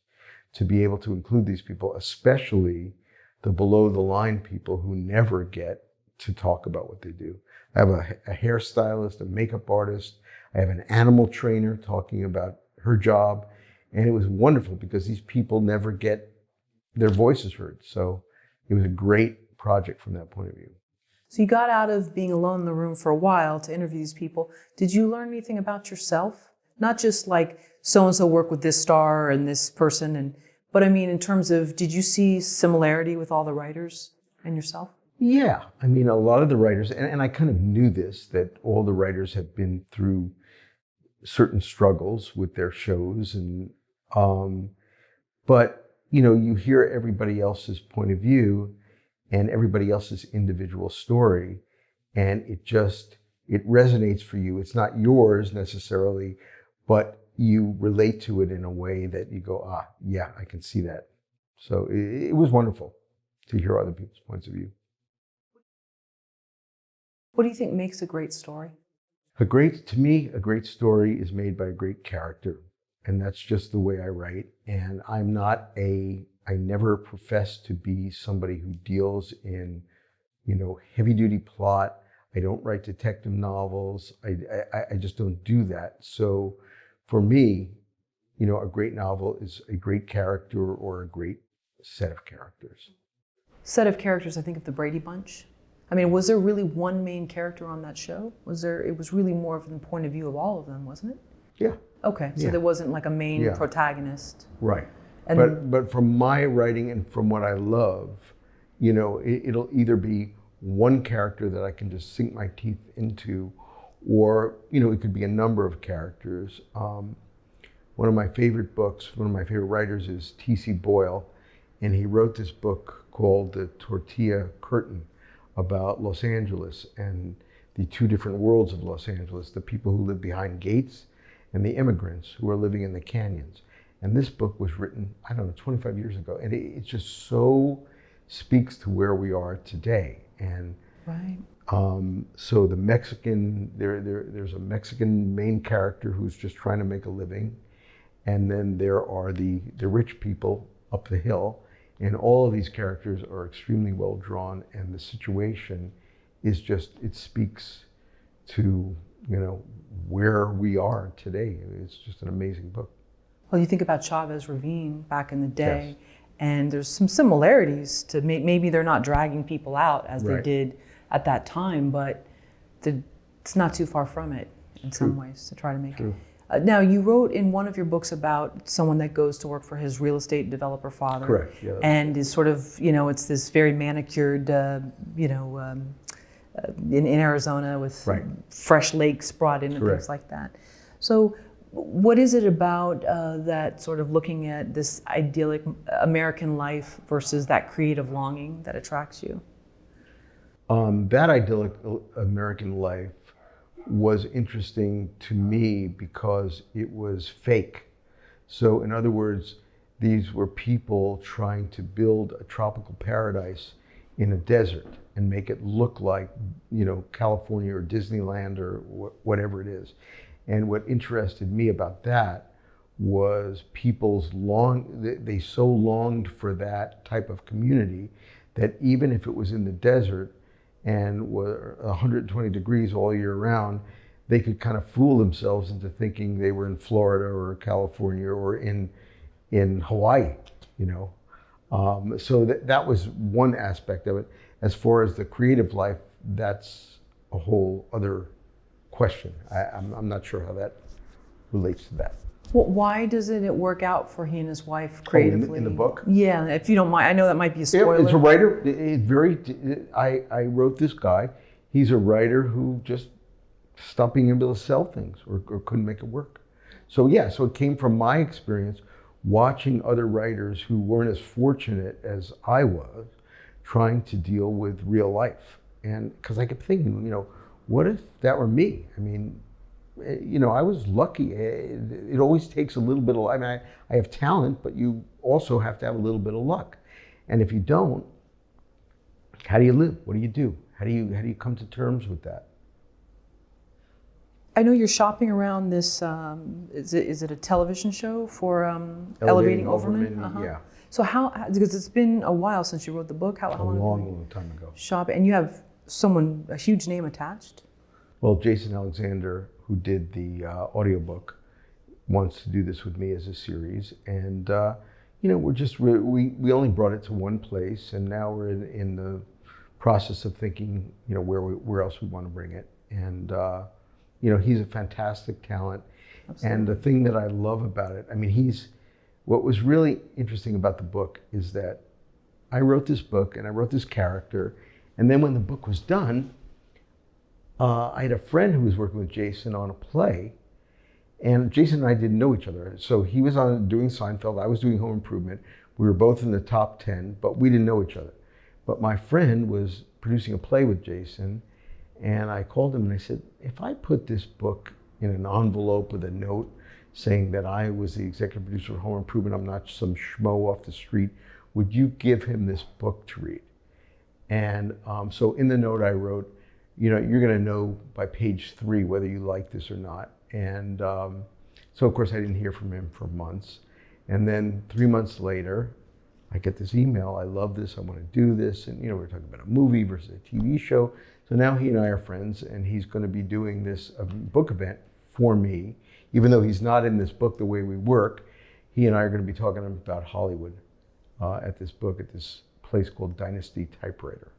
to be able to include these people, especially the below the line people who never get to talk about what they do. I have a hairstylist, a makeup artist. I have an animal trainer talking about her job. And it was wonderful because these people never get their voices heard. So it was a great project from that point of view. So you got out of being alone in the room for a while to interview these people. Did you learn anything about yourself? Not just like so-and-so worked with this star and this person, but in terms of, did you see similarity with all the writers and yourself? Yeah, a lot of the writers, and I kind of knew this, that all the writers have been through certain struggles with their shows, but you know, you hear everybody else's point of view and everybody else's individual story, and it resonates for you. It's not yours necessarily, but you relate to it in a way that you go, ah, yeah, I can see that. So it was wonderful to hear other people's points of view. What do you think makes a great story? To me, a great story is made by a great character. And that's just the way I write. And I never profess to be somebody who deals in, you know, heavy duty plot. I don't write detective novels. I just don't do that. So for me, you know, a great novel is a great character or a great set of characters. Set of characters, I think of the Brady Bunch. I mean, was there really one main character on that show? It was really more from the point of view of all of them, wasn't it? Yeah. Okay, so there wasn't like a main protagonist. Right. And but from my writing and from what I love, you know, it'll either be one character that I can just sink my teeth into, or, you know, it could be a number of characters. One of my favorite books, one of my favorite writers is T.C. Boyle, and he wrote this book called The Tortilla Curtain about Los Angeles and the two different worlds of Los Angeles, the people who live behind gates and the immigrants who are living in the canyons. And this book was written, I don't know, 25 years ago. And it just so speaks to where we are today. And right. So the Mexican, there's a Mexican main character who's just trying to make a living. And then there are the rich people up the hill. And all of these characters are extremely well drawn. And the situation is just, it speaks to, you know, where we are today. It's just an amazing book. Well, you think about Chavez Ravine back in the day, Yes. and there's some similarities to maybe they're not dragging people out as they Right. did at that time, but it's not too far from it in some ways to try to make True. it. Now, you wrote in one of your books about someone that goes to work for his real estate developer father. Correct, yeah. And is sort of, you know, it's this very manicured, you know, in Arizona with Right. fresh lakes brought in and Correct. things like that. So what is it about that sort of looking at this idyllic American life versus that creative longing that attracts you? That idyllic American life was interesting to me because it was fake. So in other words, these were people trying to build a tropical paradise in a desert and make it look like, you know, California or Disneyland or whatever it is. And what interested me about that was they so longed for that type of community that even if it was in the desert and were 120 degrees all year round, they could kind of fool themselves into thinking they were in Florida or California or in Hawaii, you know. So that was one aspect of it. As far as the creative life, that's a whole other question. I'm not sure how that relates to that. Well, why doesn't it work out for he and his wife creatively? In the book? Yeah, if you don't mind. I know that might be a spoiler. It's a writer. I wrote this guy. He's a writer who just stopped being able to sell things or couldn't make it work. So yeah, so it came from my experience watching other writers who weren't as fortunate as I was trying to deal with real life. And because I kept thinking, you know, what if that were me? I mean, you know, I was lucky. It always takes a little bit of, I mean, I have talent, but you also have to have a little bit of luck. And if you don't, how do you live? What do you do? How do you come to terms with that? I know you're shopping around this, is it a television show for Elevating Overman? Uh-huh. Yeah. So because it's been a while since you wrote the book, how long have you long time ago. shopping? And you have a huge name attached? Well, Jason Alexander, who did the audiobook, wants to do this with me as a series. And, you know, we only brought it to one place, and now we're in the process of thinking, you know, where else we want to bring it. And, you know, he's a fantastic talent. Absolutely. And the thing that I love about it, I mean, what was really interesting about the book is that I wrote this book and I wrote this character. And then when the book was done, I had a friend who was working with Jason on a play. And Jason and I didn't know each other. So he was doing Seinfeld, I was doing Home Improvement. We were both in the top 10, but we didn't know each other. But my friend was producing a play with Jason, and I called him and I said, if I put this book in an envelope with a note saying that I was the executive producer of Home Improvement, I'm not some schmo off the street, would you give him this book to read? And so in the note I wrote, you're going to know by page 3 whether you like this or not. And so of course I didn't hear from him for months. And then 3 months later, I get this email, I love this, I want to do this. And we're talking about a movie versus a TV show. So now he and I are friends, and he's going to be doing this book event for me. Even though he's not in this book the way we work, he and I are going to be talking about Hollywood at this place called Dynasty Typewriter.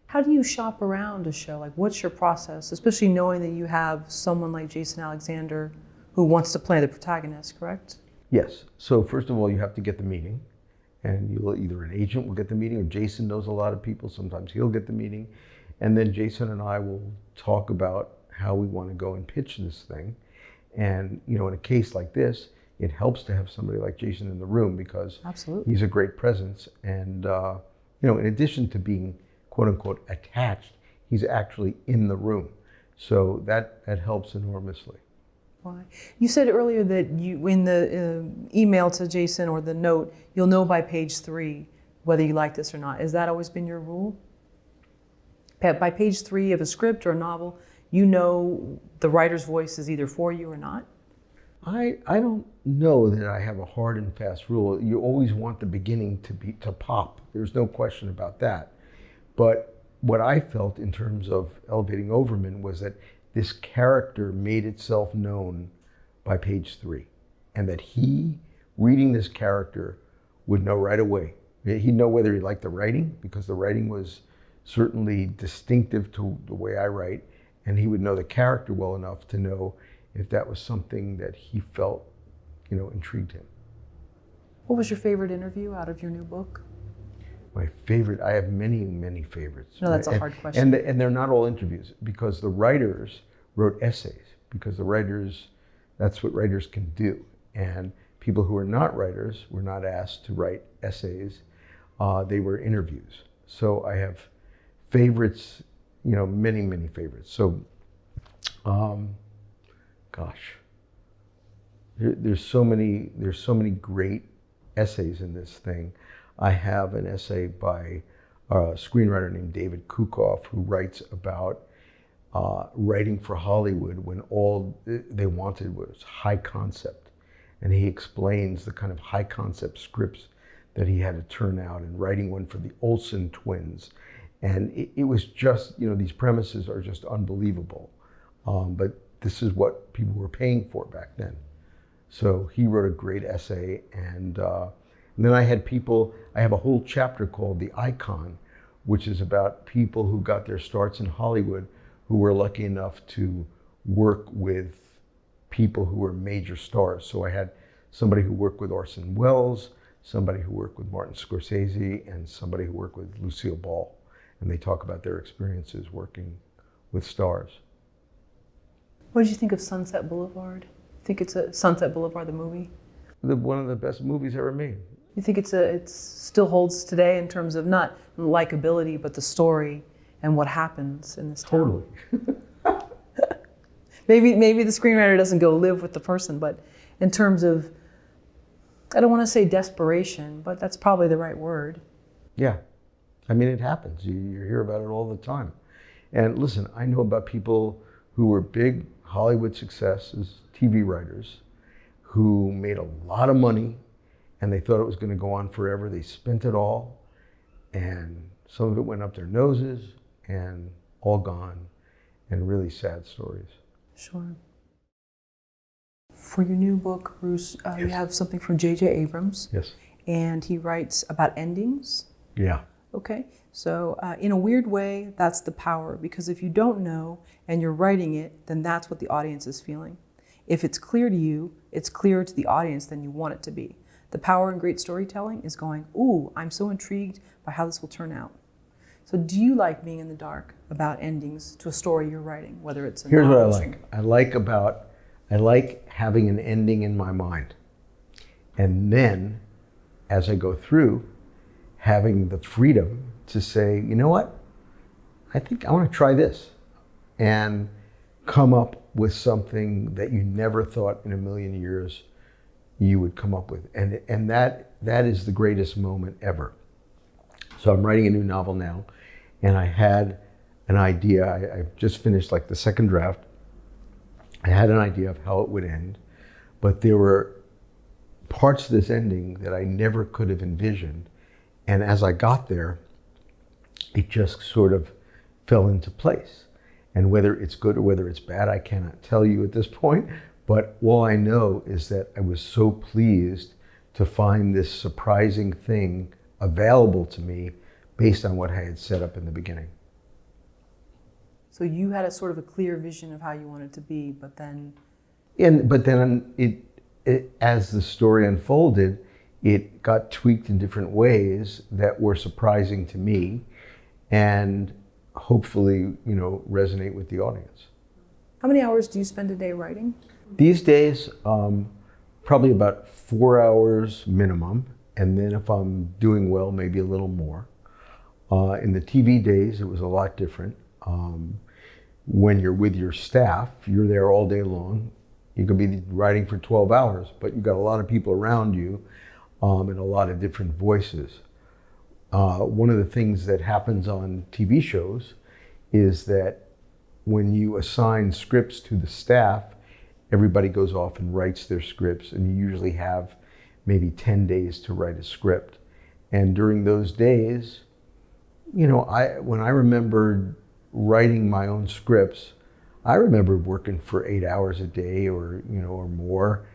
How do you shop around a show? Like, what's your process, especially knowing that you have someone like Jason Alexander who wants to play the protagonist, correct? Yes. So first of all, you have to get the meeting, and either an agent will get the meeting, or Jason knows a lot of people. Sometimes he'll get the meeting, and then Jason and I will talk about how we want to go and pitch this thing. And in a case like this, it helps to have somebody like Jason in the room because Absolutely. He's a great presence. And in addition to being quote unquote attached, he's actually in the room. So that helps enormously. Why? You said earlier that you, in the email to Jason or the note, you'll know by page 3 whether you like this or not. Has that always been your rule? By page 3 of a script or a novel, you know the writer's voice is either for you or not? I don't know that I have a hard and fast rule. You always want the beginning to pop. There's no question about that. But what I felt in terms of Elevating Overman was that this character made itself known by page 3, and that he, reading this character, would know right away. He'd know whether he liked the writing, because the writing was certainly distinctive to the way I write, and he would know the character well enough to know if that was something that he felt, intrigued him. What was your favorite interview out of your new book? My favorite, I have many, many favorites. No, that's a hard question. And they're not all interviews, because the writers wrote essays, because that's what writers can do. And people who are not writers were not asked to write essays, they were interviews. So I have favorites, many, many favorites. So, there's so many great essays in this thing. I have an essay by a screenwriter named David Kukoff, who writes about writing for Hollywood when all they wanted was high concept. And he explains the kind of high concept scripts that he had to turn out, and writing one for the Olsen twins. And it was just, these premises are just unbelievable. But this is what people were paying for back then. So he wrote a great essay, and then I have a whole chapter called The Icon, which is about people who got their starts in Hollywood who were lucky enough to work with people who were major stars. So I had somebody who worked with Orson Welles, somebody who worked with Martin Scorsese, and somebody who worked with Lucille Ball. And they talk about their experiences working with stars. What did you think of Sunset Boulevard? Think it's Sunset Boulevard, the movie? One of the best movies ever made. You think it still holds today in terms of not likability, but the story and what happens in this town? Totally. Maybe the screenwriter doesn't go live with the person, but in terms of, I don't want to say desperation, but that's probably the right word. Yeah. I mean, it happens. You hear about it all the time. And listen, I know about people who were big Hollywood successes, TV writers, who made a lot of money, and they thought it was going to go on forever. They spent it all, and some of it went up their noses, and all gone, and really sad stories. Sure. For your new book, Bruce, Yes. You have something from J.J. Abrams. Yes. And he writes about endings. Yeah. Okay. So in a weird way, that's the power, because if you don't know and you're writing it, then that's what the audience is feeling. If it's clear to you, it's clearer to the audience than you want it to be. The power in great storytelling is going, ooh, I'm so intrigued by how this will turn out. So do you like being in the dark about endings to a story you're writing, whether it's a Here's what I novel? like. I like having an ending in my mind. And then as I go through, having the freedom to say, you know what, I think I want to try this, and come up with something that you never thought in a million years you would come up with. And that is the greatest moment ever. So I'm writing a new novel now, and I had an idea. I've just finished like the second draft. I had an idea of how it would end, but there were parts of this ending that I never could have envisioned. And as I got there, it just sort of fell into place. And whether it's good or whether it's bad, I cannot tell you at this point. But all I know is that I was so pleased to find this surprising thing available to me based on what I had set up in the beginning. So you had a sort of a clear vision of how you wanted it to be, but then... But then as the story unfolded, it got tweaked in different ways that were surprising to me and hopefully, resonate with the audience. How many hours do you spend a day writing? These days, probably about 4 hours minimum. And then if I'm doing well, maybe a little more. In the TV days, it was a lot different. When you're with your staff, you're there all day long. You could be writing for 12 hours, but you've got a lot of people around you and a lot of different voices. One of the things that happens on TV shows is that when you assign scripts to the staff, everybody goes off and writes their scripts, and you usually have maybe 10 days to write a script. And during those days, when I remembered writing my own scripts, I remember working for 8 hours a day or more,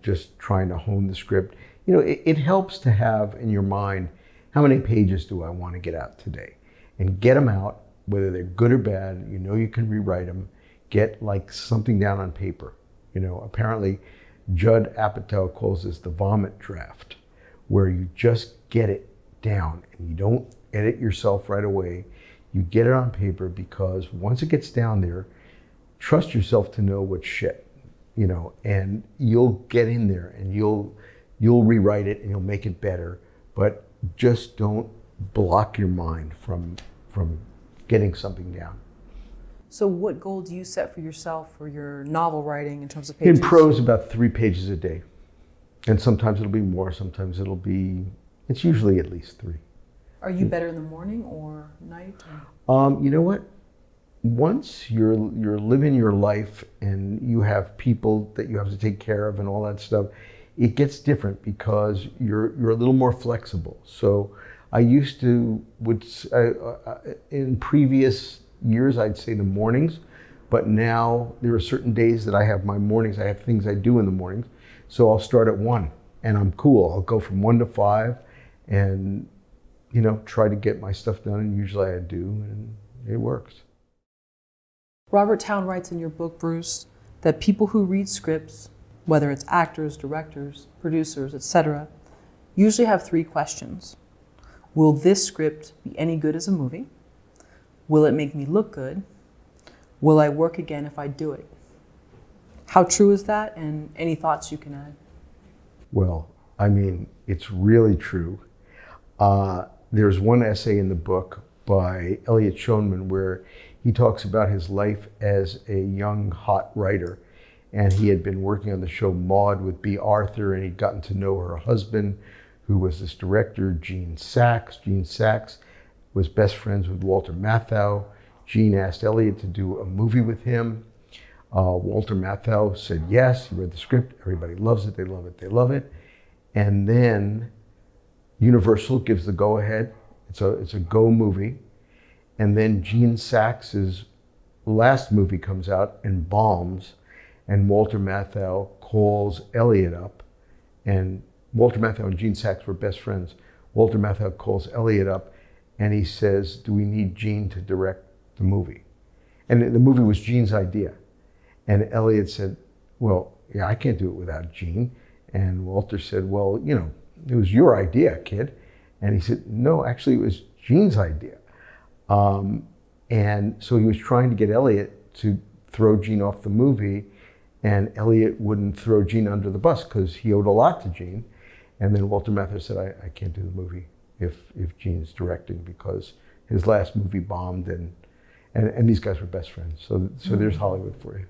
just trying to hone the script. It helps to have in your mind, how many pages do I want to get out today? And get them out, whether they're good or bad, you can rewrite them. Get like something down on paper. Apparently Judd Apatow calls this the vomit draft, where you just get it down and you don't edit yourself right away. You get it on paper, because once it gets down there, trust yourself to know what's shit, and you'll get in there and you'll rewrite it and you'll make it better, but just don't block your mind from getting something down. So what goal do you set for yourself for your novel writing in terms of pages? In prose, about 3 pages a day. And sometimes it'll be more, sometimes it's usually at least 3. Are you better in the morning or night? You know what? Once you're living your life and you have people that you have to take care of and all that stuff, it gets different because you're a little more flexible. So I used to, in previous years, I'd say the mornings, but now there are certain days that I have my mornings, I have things I do in the mornings. So I'll start at 1 and I'm cool. I'll go from 1 to 5 and try to get my stuff done, and usually I do, and it works. Robert Towne writes in your book, Bruce, that people who read scripts, whether it's actors, directors, producers, etc., usually have 3 questions. Will this script be any good as a movie? Will it make me look good? Will I work again if I do it? How true is that, and any thoughts you can add? Well, it's really true. There's one essay in the book by Elliot Schoenman where he talks about his life as a young, hot writer. And he had been working on the show Maude with B. Arthur, and he'd gotten to know her husband, who was this director, Gene Saks. Gene Saks was best friends with Walter Matthau. Gene asked Elliot to do a movie with him. Walter Matthau said yes. He read the script. Everybody loves it. They love it. They love it. And then Universal gives the go-ahead. It's a go movie. And then Gene Saks' last movie comes out and bombs, and Walter Matthau calls Elliot up. And Walter Matthau and Gene Saks were best friends. Walter Matthau calls Elliot up and he says, do we need Gene to direct the movie? And the movie was Gene's idea. And Elliot said, well, yeah, I can't do it without Gene. And Walter said, well, it was your idea, kid. And he said, no, actually it was Gene's idea. And so he was trying to get Elliot to throw Gene off the movie, and Elliot wouldn't throw Gene under the bus because he owed a lot to Gene. And then Walter Matthau said, I can't do the movie if Gene's directing, because his last movie bombed, and these guys were best friends. So there's Hollywood for you.